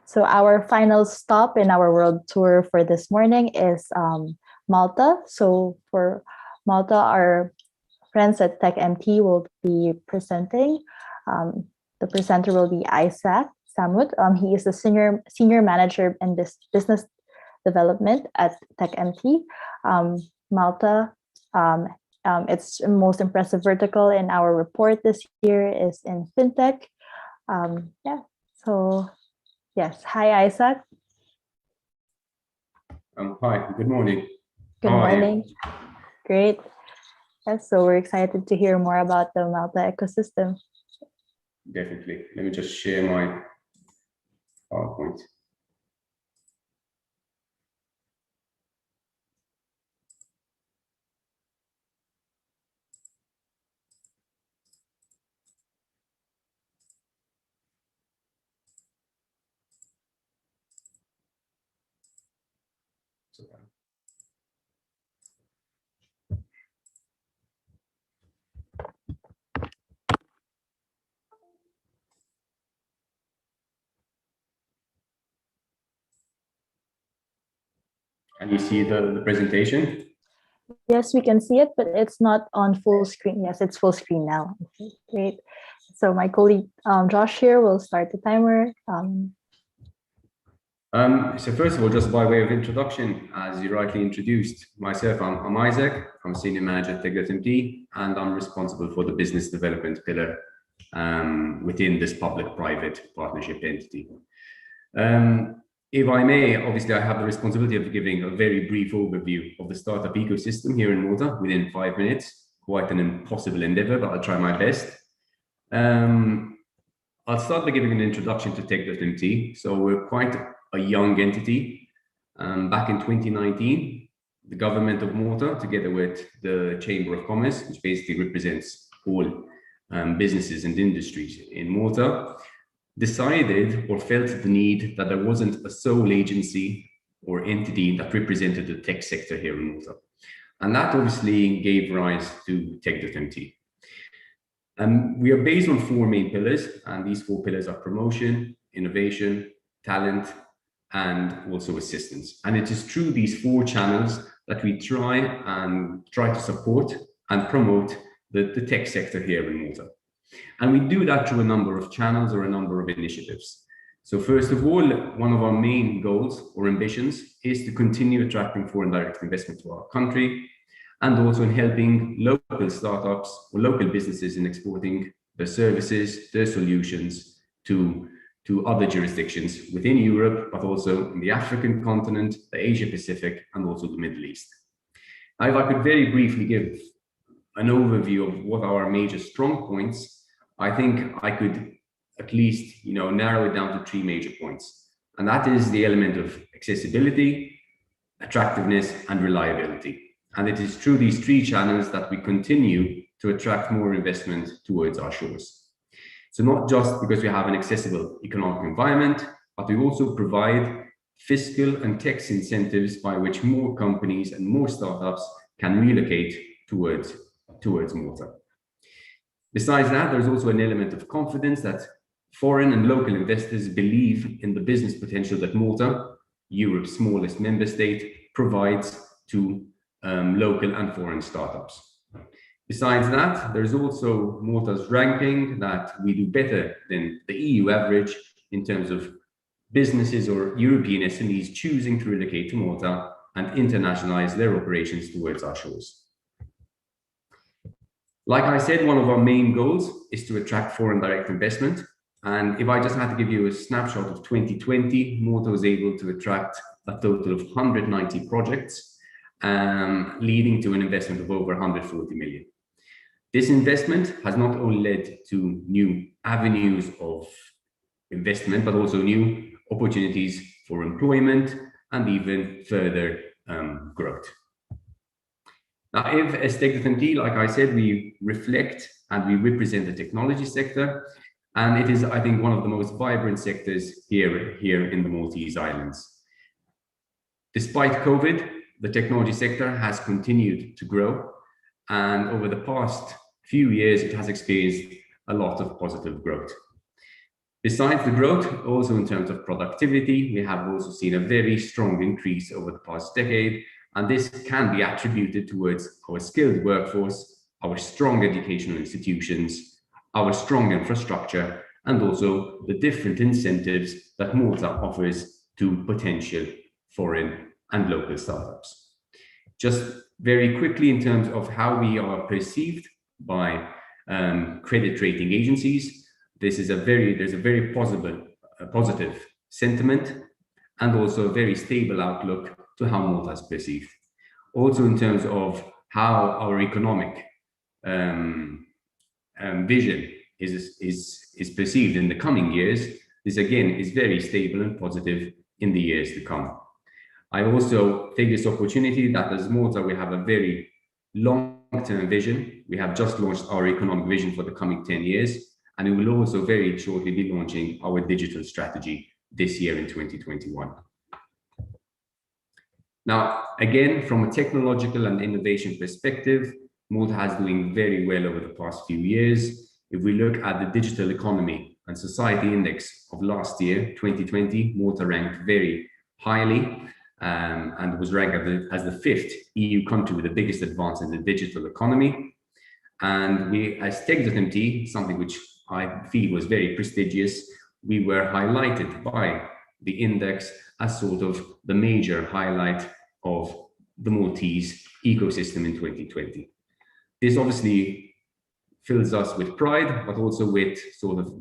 So our final stop in our world tour for this morning is Malta. So for Malta, our friends at TechMT will be presenting. The presenter will be Isaac Samut. He is the senior manager in business development at TechMT. Malta, its most impressive vertical in our report this year is in fintech. So yes, hi Isaac. Hi, good morning. Good morning. Great. Yes, so we're excited to hear more about the Malta ecosystem. Definitely. Let me just share my PowerPoint. Can you see the presentation? Yes, we can see it, but it's not on full screen. Yes, it's full screen now. Okay, great. So my colleague Josh here will start the timer. So first of all, just by way of introduction, as you rightly introduced, myself, I'm Isaac. I'm Senior Manager at TechMT, and I'm responsible for the business development pillar within this public-private partnership entity. If I may, obviously I have the responsibility of giving a very brief overview of the startup ecosystem here in Malta within 5 minutes. Quite an impossible endeavor, but I'll try my best. I'll start by giving an introduction to TechMT. So we're quite a young entity. Back in 2019, the government of Malta, together with the Chamber of Commerce, which basically represents all businesses and industries in Malta, decided or felt the need that there wasn't a sole agency or entity that represented the tech sector here in Malta. And that obviously gave rise to TechMT. We are based on 4 main pillars, and these 4 pillars are promotion, innovation, talent, and also assistance. And it is through these 4 channels that we try to support and promote the tech sector here in Malta. And we do that through a number of channels or a number of initiatives. So first of all, one of our main goals or ambitions is to continue attracting foreign direct investment to our country, and also in helping local startups or local businesses in exporting their services, their solutions to other jurisdictions within Europe, but also in the African continent, the Asia Pacific, and also the Middle East. Now, if I could very briefly give an overview of what are our major strong points, I think I could at least narrow it down to 3 major points. And that is the element of accessibility, attractiveness, and reliability. And it is through these 3 channels that we continue to attract more investment towards our shores. So not just because we have an accessible economic environment, but we also provide fiscal and tax incentives by which more companies and more startups can relocate towards Malta. Besides that, there's also an element of confidence that foreign and local investors believe in the business potential that Malta, Europe's smallest member state, provides to local and foreign startups. Besides that, there's also Malta's ranking that we do better than the EU average in terms of businesses or European SMEs choosing to relocate to Malta and internationalize their operations towards our shores. Like I said, one of our main goals is to attract foreign direct investment. And if I just had to give you a snapshot of 2020, Malta was able to attract a total of 190 projects, leading to an investment of over 140 million. This investment has not only led to new avenues of investment, but also new opportunities for employment and even further growth. Now, if as TechMT, like I said, we reflect and we represent the technology sector, and it is, I think, one of the most vibrant sectors here in the Maltese Islands. Despite COVID, the technology sector has continued to grow, and over the past few years, it has experienced a lot of positive growth. Besides the growth, also in terms of productivity, we have also seen a very strong increase over the past decade, and this can be attributed towards our skilled workforce, our strong educational institutions, our strong infrastructure, and also the different incentives that Malta offers to potential foreign and local startups. Just very quickly in terms of how we are perceived by credit rating agencies, there's a very positive sentiment and also a very stable outlook to how Malta is perceived. Also in terms of how our economic vision is perceived in the coming years, this again is very stable and positive in the years to come. I also take this opportunity that as Malta, we have a very long-term vision. We have just launched our economic vision for the coming 10 years, and we will also very shortly be launching our digital strategy this year in 2021. Now, again, from a technological and innovation perspective, Malta has doing very well over the past few years. If we look at the digital economy and society index of last year, 2020, Malta ranked very highly and was ranked as the 5th EU country with the biggest advance in the digital economy. And we, as TechMT, something which I feel was very prestigious, we were highlighted by the index as sort of the major highlight of the Maltese ecosystem in 2020. This obviously fills us with pride, but also with sort of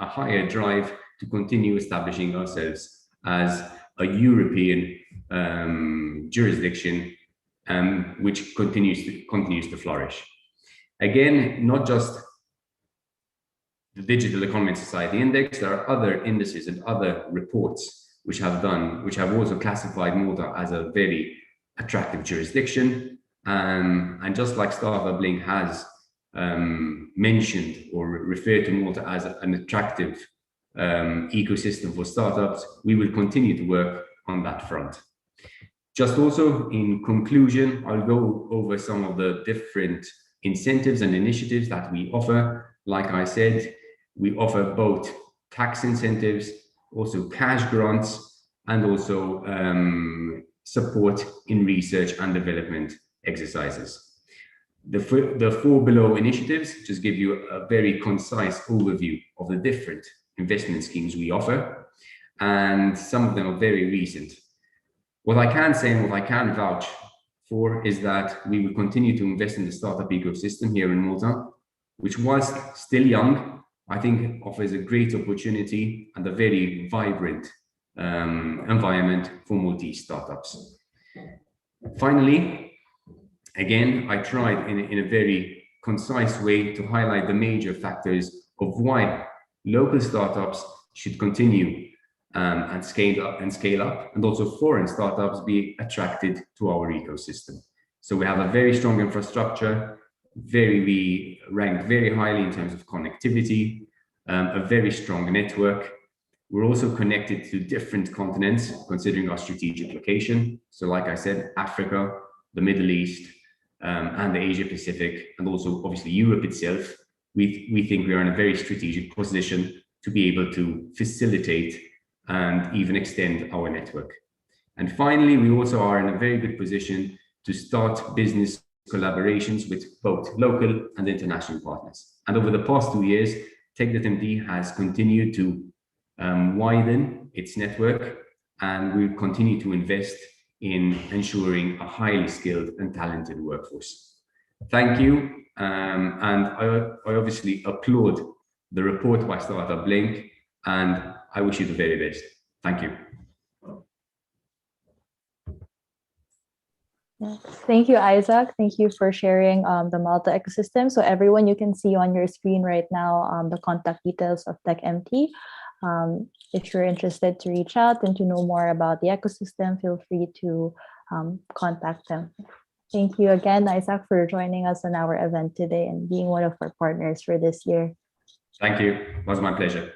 a higher drive to continue establishing ourselves as a European jurisdiction which continues to flourish. Again, not just the Digital Economy and Society Index, there are other indices and other reports which have also classified Malta as a very attractive jurisdiction. And just like StartupBlink has mentioned or referred to Malta as an attractive ecosystem for startups, we will continue to work on that front. Just also in conclusion, I'll go over some of the different incentives and initiatives that we offer. Like I said, we offer both tax incentives, also cash grants, and also support in research and development exercises. The four below initiatives just give you a very concise overview of the different investment schemes we offer, and some of them are very recent. What I can say and what I can vouch for is that we will continue to invest in the startup ecosystem here in Malta, which, whilst still young, I think offers a great opportunity and a very vibrant environment for Maltese startups. Finally, again, I tried in a very concise way to highlight the major factors of why local startups should continue and scale up, and also foreign startups be attracted to our ecosystem. So we have a very strong infrastructure, we rank very highly in terms of connectivity, a very strong network. We're also connected to different continents, considering our strategic location. So like I said, Africa, the Middle East, and the Asia Pacific, and also obviously Europe itself. We think we are in a very strategic position to be able to facilitate and even extend our network. And finally, we also are in a very good position to start business collaborations with both local and international partners. And over the past 2 years, TechMT has continued to widen its network, and we'll continue to invest in ensuring a highly skilled and talented workforce. Thank you. And I obviously applaud the report by StartupBlink, and I wish you the very best. Thank you. Thank you, Isaac. Thank you for sharing the Malta ecosystem. So everyone, you can see on your screen right now the contact details of TechMT. If you're interested to reach out and to know more about the ecosystem, feel free to contact them. Thank you again, Isaac, for joining us on our event today and being one of our partners for this year. Thank you. It was my pleasure.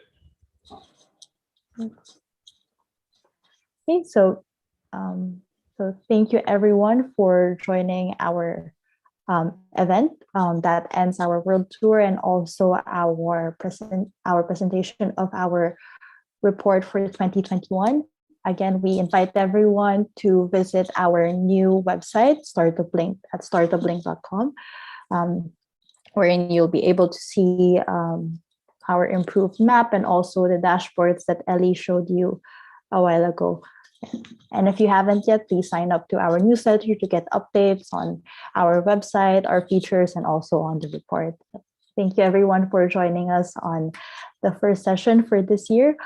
Okay, so thank you everyone for joining our event that ends our world tour and also our presentation of our report for 2021. Again, we invite everyone to visit our new website, StartupBlink, at startupblink.com, wherein you'll be able to see our improved map and also the dashboards that Ellie showed you a while ago. And if you haven't yet, please sign up to our newsletter to get updates on our website, our features, and also on the report. Thank you everyone for joining us on the first session for this year.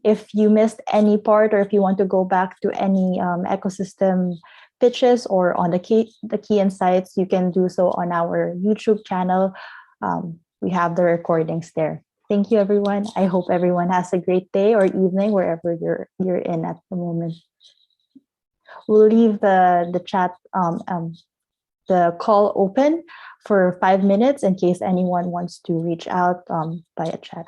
If you missed any part or if you want to go back to any ecosystem pitches or on the key insights, you can do so on our YouTube channel. We have the recordings there. Thank you, everyone. I hope everyone has a great day or evening wherever you're in at the moment. We'll leave the chat, the call open for 5 minutes in case anyone wants to reach out via chat.